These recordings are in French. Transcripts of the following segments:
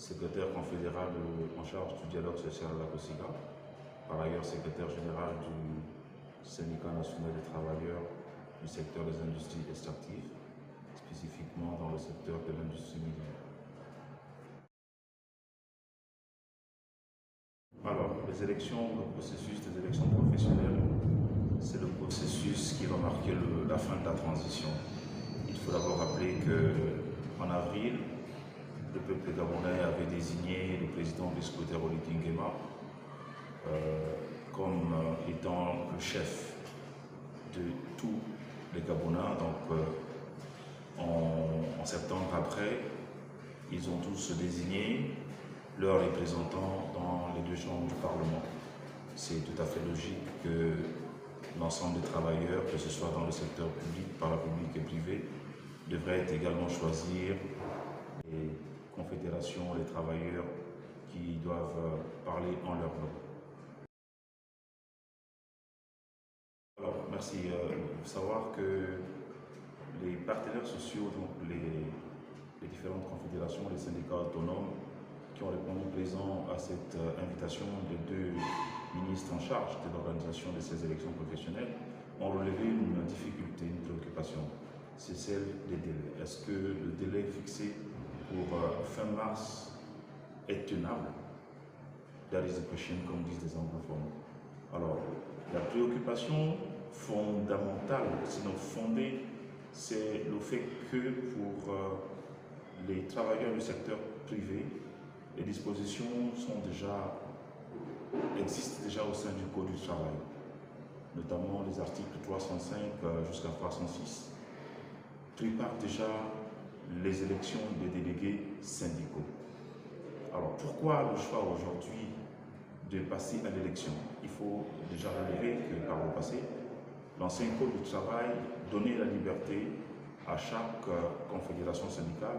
secrétaire confédéral en charge du dialogue social à la COSIGA, par ailleurs secrétaire général du syndicat national des travailleurs du secteur des industries extractives, spécifiquement dans le secteur de l'industrie minière. Alors, les élections, le processus des élections professionnelles, c'est le processus qui va marquer la fin de la transition. Il faut d'abord rappeler qu'en avril, le peuple gabonais avait désigné le président du scrutin Oligui Nguema comme étant le chef de tous les Gabonais. Donc, en septembre après, ils ont tous désigné leurs représentants dans les deux chambres du Parlement. C'est tout à fait logique que l'ensemble des travailleurs, que ce soit dans le secteur public, parapublic et privé, devraient également choisir les confédérations, les travailleurs qui doivent parler en leur nom. Alors, merci. Il faut savoir que les partenaires sociaux, donc les différentes confédérations, les syndicats autonomes, qui ont répondu présent à cette invitation des deux ministres en charge de l'organisation de ces élections professionnelles, ont relevé une difficulté, une préoccupation. C'est celle des délais. Est-ce que le délai fixé pour fin mars est tenable? That is the question, comme disent les anglophones. Alors, la préoccupation fondamentale, sinon fondée, c'est le fait que pour les travailleurs du secteur privé, les dispositions existent déjà au sein du Code du travail, notamment les articles 305 jusqu'à 306, préparent déjà les élections des délégués syndicaux. Alors pourquoi le choix aujourd'hui de passer à l'élection? Il faut déjà relever que par le passé, l'ancien Code du travail donnait la liberté à chaque confédération syndicale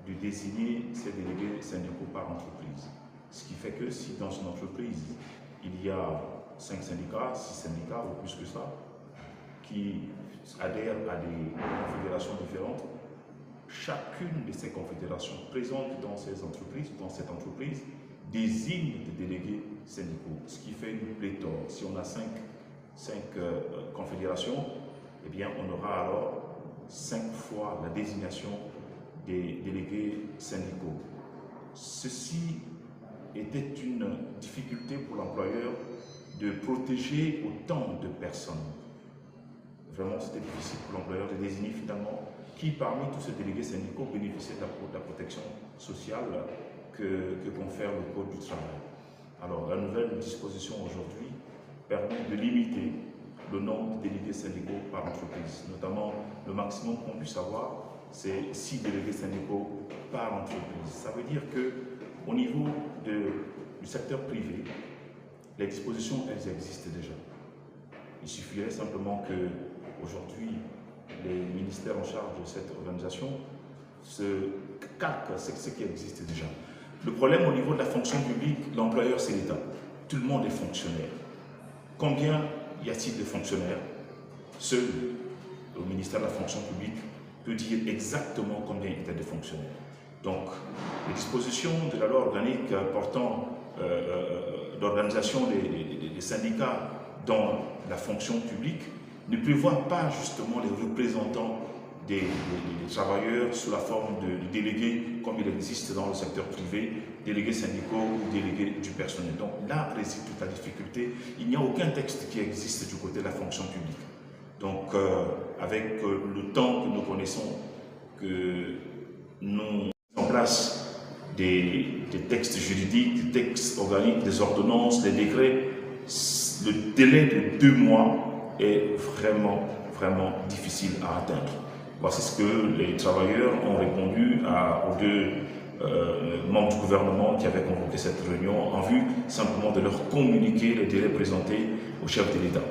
de désigner ses délégués syndicaux par entreprise. Ce qui fait que si dans une entreprise, il y a 5 syndicats, 6 syndicats ou plus que ça, qui adhèrent à des confédérations différentes, chacune de ces confédérations présentes dans ces entreprises, dans cette entreprise, désigne des délégués syndicaux, ce qui fait une pléthore. Si on a 5 confédérations, eh bien on aura alors 5 fois la désignation des délégués syndicaux. Ceci était une difficulté pour l'employeur de protéger autant de personnes. Vraiment, c'était difficile pour l'employeur de désigner finalement qui parmi tous ces délégués syndicaux bénéficiait de la protection sociale que confère le Code du travail. Alors, la nouvelle disposition aujourd'hui permet de limiter le nombre de délégués syndicaux par entreprise. Notamment, le maximum qu'on puisse avoir, c'est 6 délégués syndicaux par entreprise. Ça veut dire qu'au niveau du secteur privé, les dispositions, elles existent déjà. Il suffirait simplement qu'aujourd'hui, les ministères en charge de cette organisation se calquent ce qui existe déjà. Le problème au niveau de la fonction publique, l'employeur, c'est l'État. Tout le monde est fonctionnaire. Combien y a-t-il de fonctionnaires? Seul le ministère de la fonction publique peut dire exactement combien il y a de fonctionnaires. Donc, les dispositions de la loi organique portant l'organisation des syndicats dans la fonction publique ne prévoient pas justement les représentants des travailleurs sous la forme de délégués comme il existe dans le secteur privé, délégués syndicaux ou délégués du personnel. Donc là réside toute la difficulté. Il n'y a aucun texte qui existe du côté de la fonction publique. Donc avec le temps que nous connaissons, que nous mettons en place des textes juridiques, des textes organiques, des ordonnances, des décrets, le délai de 2 mois est vraiment difficile à atteindre. Voici ce que les travailleurs ont répondu aux 2 membres du gouvernement qui avaient convoqué cette réunion en vue simplement de leur communiquer les délais présentés au chef de l'État.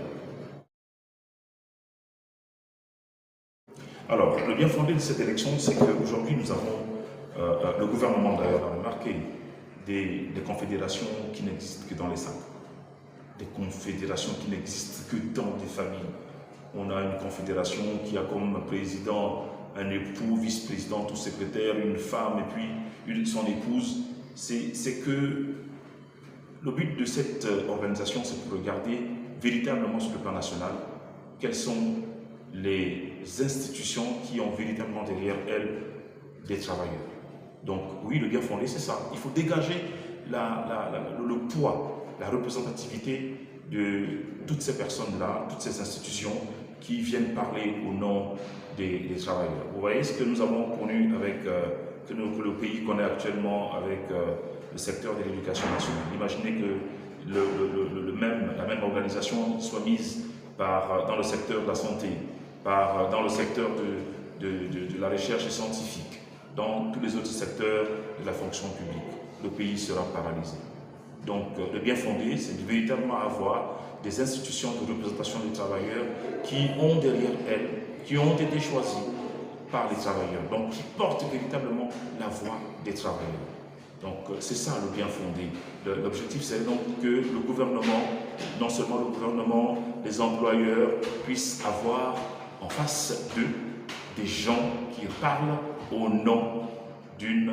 Alors, le bien fondé de cette élection, c'est qu'aujourd'hui nous avons, le gouvernement d'ailleurs a remarqué, des confédérations qui n'existent que dans les sacs, des confédérations qui n'existent que dans des familles. On a une confédération qui a comme président un époux, vice-président ou secrétaire, une femme et puis son épouse. c'est que le but de cette organisation, c'est de regarder véritablement sur le plan national quelles sont les institutions qui ont véritablement derrière elles des travailleurs. Donc oui, le bien fondé, c'est ça. Il faut dégager le poids, la représentativité de toutes ces personnes-là, toutes ces institutions qui viennent parler au nom des travailleurs. Vous voyez ce que nous avons connu avec, que le pays connaît actuellement avec le secteur de l'éducation nationale. Imaginez que la même organisation soit mise dans le secteur de la santé, dans le secteur de la recherche scientifique, dans tous les autres secteurs de la fonction publique. Le pays sera paralysé. Donc, le bien fondé, c'est de véritablement avoir des institutions de représentation des travailleurs qui ont derrière elles, qui ont été choisies par les travailleurs, donc qui portent véritablement la voix des travailleurs. Donc, c'est ça le bien fondé. L'objectif, c'est donc que le gouvernement, non seulement le gouvernement, les employeurs puissent avoir en face d'eux des gens qui parlent au nom d'une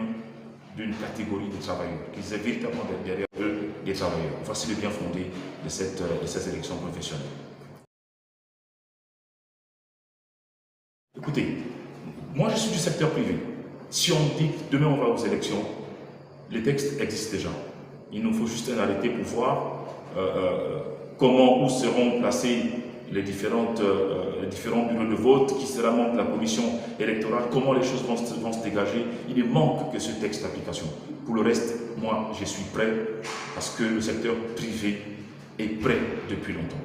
catégorie de travailleurs, qu'ils aient véritablement derrière eux des travailleurs. Voici le bien fondé de ces élections professionnelles. Écoutez, moi je suis du secteur privé. Si on dit que demain on va aux élections, les textes existent déjà. Il nous faut juste un arrêté pour voir où seront placés les différents bureaux de vote, qui sera membre de la commission électorale, comment les choses vont se dégager. Il ne manque que ce texte d'application. Pour le reste, moi, je suis prêt parce que le secteur privé est prêt depuis longtemps.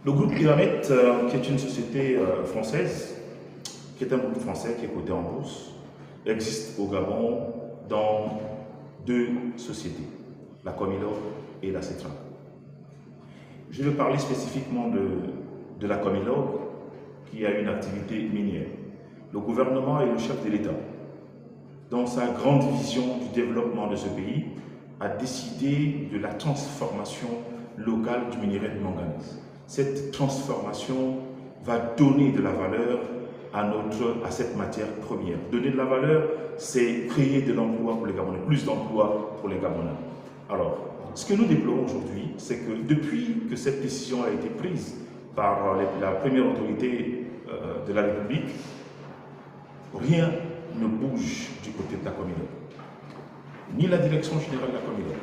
Le groupe Eramet, qui est une société française, qui est un groupe français qui est coté en bourse, existe au Gabon dans deux sociétés, la Comilog et la Cetran. Je vais parler spécifiquement de la Comilog, qui a une activité minière. Le gouvernement et le chef de l'État, dans sa grande vision du développement de ce pays, a décidé de la transformation locale du minerai de manganèse. Cette transformation va donner de la valeur à cette matière première. Donner de la valeur, c'est créer de l'emploi pour les Gabonais, plus d'emplois pour les Gabonais. Alors, ce que nous déplorons aujourd'hui, c'est que depuis que cette décision a été prise par la première autorité de la République, rien ne bouge du côté de la Comilog. Ni la direction générale de la Comilog,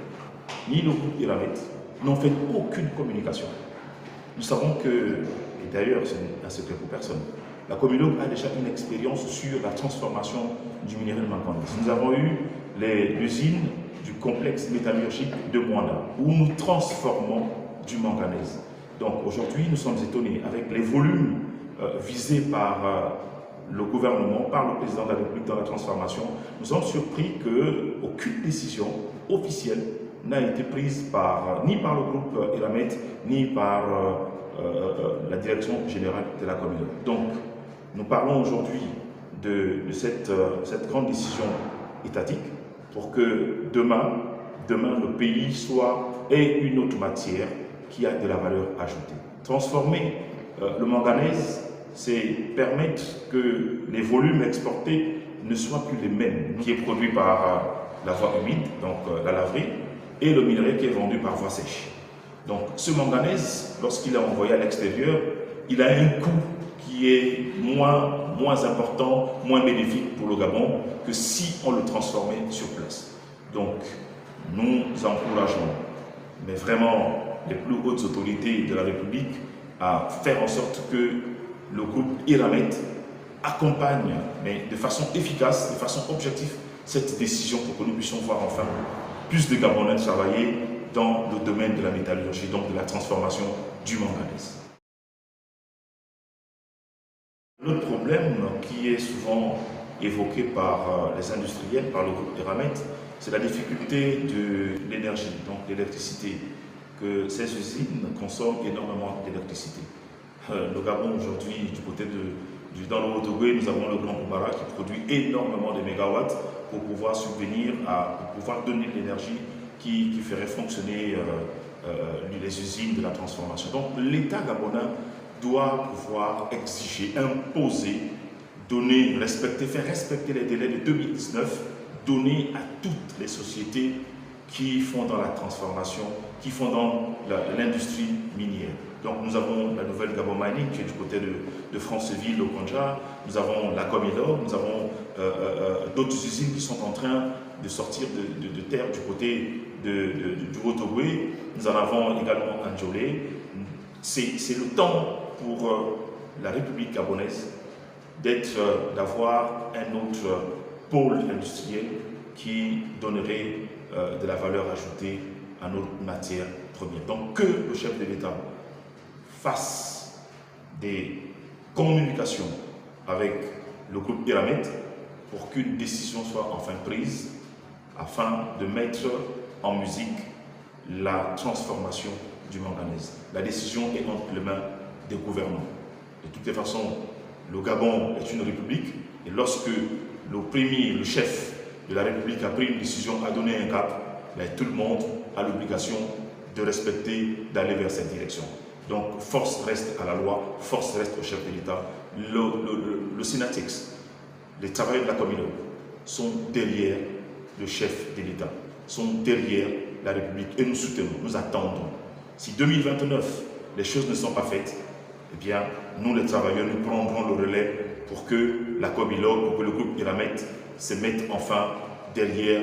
ni le groupe Eramet n'ont fait aucune communication. Nous savons que, et d'ailleurs c'est un secret pour personne, la Comilog a déjà une expérience sur la transformation du minerai de manganèse. Nous avons eu l'usine du complexe métallurgique de Moana, où nous transformons du manganèse. Donc aujourd'hui, nous sommes étonnés avec les volumes visés par le gouvernement, par le président de la République dans la transformation. Nous sommes surpris qu'aucune décision officielle n'a été prise ni par le groupe Eramet, ni par la direction générale de la Comilog. Donc, nous parlons aujourd'hui de cette grande décision étatique pour que demain le pays ait une autre matière qui a de la valeur ajoutée. Transformer le manganèse, c'est permettre que les volumes exportés ne soient plus les mêmes, qui est produit par la voie humide, donc la laverie, et le minerai qui est vendu par voie sèche. Donc ce manganèse, lorsqu'il est envoyé à l'extérieur, il a un coût qui est moins important, moins bénéfique pour le Gabon que si on le transformait sur place. Donc nous encourageons, mais vraiment les plus hautes autorités de la République, à faire en sorte que le groupe Eramet accompagne, mais de façon efficace, de façon objective, cette décision pour que nous puissions voir enfin plus de Gabonais travailler dans le domaine de la métallurgie, donc de la transformation du manganèse. L'autre problème qui est souvent évoqué par les industriels, par le groupe Eramet, c'est la difficulté de l'énergie, donc l'électricité, que ces usines consomment énormément d'électricité. Le Gabon aujourd'hui, dans le Haut-Ogooué, nous avons le Grand Koubara qui produit énormément de mégawatts pour pouvoir subvenir pour pouvoir donner l'énergie qui ferait fonctionner les usines de la transformation. Donc l'État gabonais doit pouvoir exiger, imposer faire respecter les délais de 2019 donnés à toutes les sociétés qui font dans la transformation, qui font dans l'industrie minière. Donc nous avons la nouvelle Gabon Mining qui est du côté de Franceville au Konja, nous avons la Comilor, nous avons d'autres usines qui sont en train de sortir de terre du côté du Haut-Ogooué, nous en avons également à Ndjolé. C'est le temps pour la République gabonaise d'avoir un autre pôle industriel qui donnerait de la valeur ajoutée à nos matières premières. Donc que le chef de l'État fasse des communications avec le groupe Eramet pour qu'une décision soit enfin prise afin de mettre en musique la transformation du manganèse. La décision est entre les mains des gouvernements. De toutes les façons, le Gabon est une république et lorsque le chef de la République a pris une décision, a donné un cap, tout le monde a l'obligation de respecter, d'aller vers cette direction. Donc, force reste à la loi, force reste au chef de l'État. Le Sénatex, les travailleurs de la communauté sont derrière le chef de l'État, sont derrière la République et nous soutenons, nous attendons. Si 2029, les choses ne sont pas faites, eh bien, nous les travailleurs, nous prendrons le relais pour que la Comilor, pour que le groupe Eramet se mette enfin derrière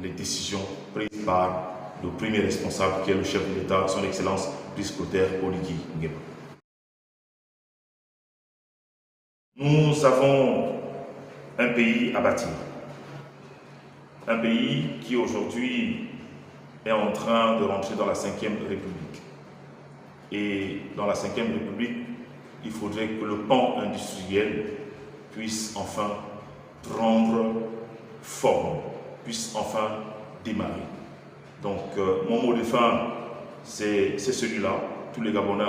les décisions prises par le premier responsable qui est le chef de l'État, son Excellence Brice Clotaire Oligui Nguema. Nous avons un pays à bâtir. Un pays qui aujourd'hui est en train de rentrer dans la 5e République. Et dans la 5e République, il faudrait que le pan industriel puisse enfin prendre forme, puisse enfin démarrer. Donc, mon mot de fin, c'est celui-là. Tous les Gabonais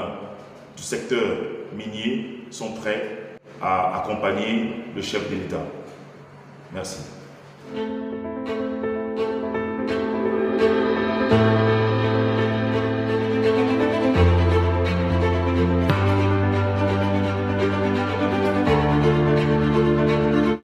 du secteur minier sont prêts à accompagner le chef de l'État. Merci.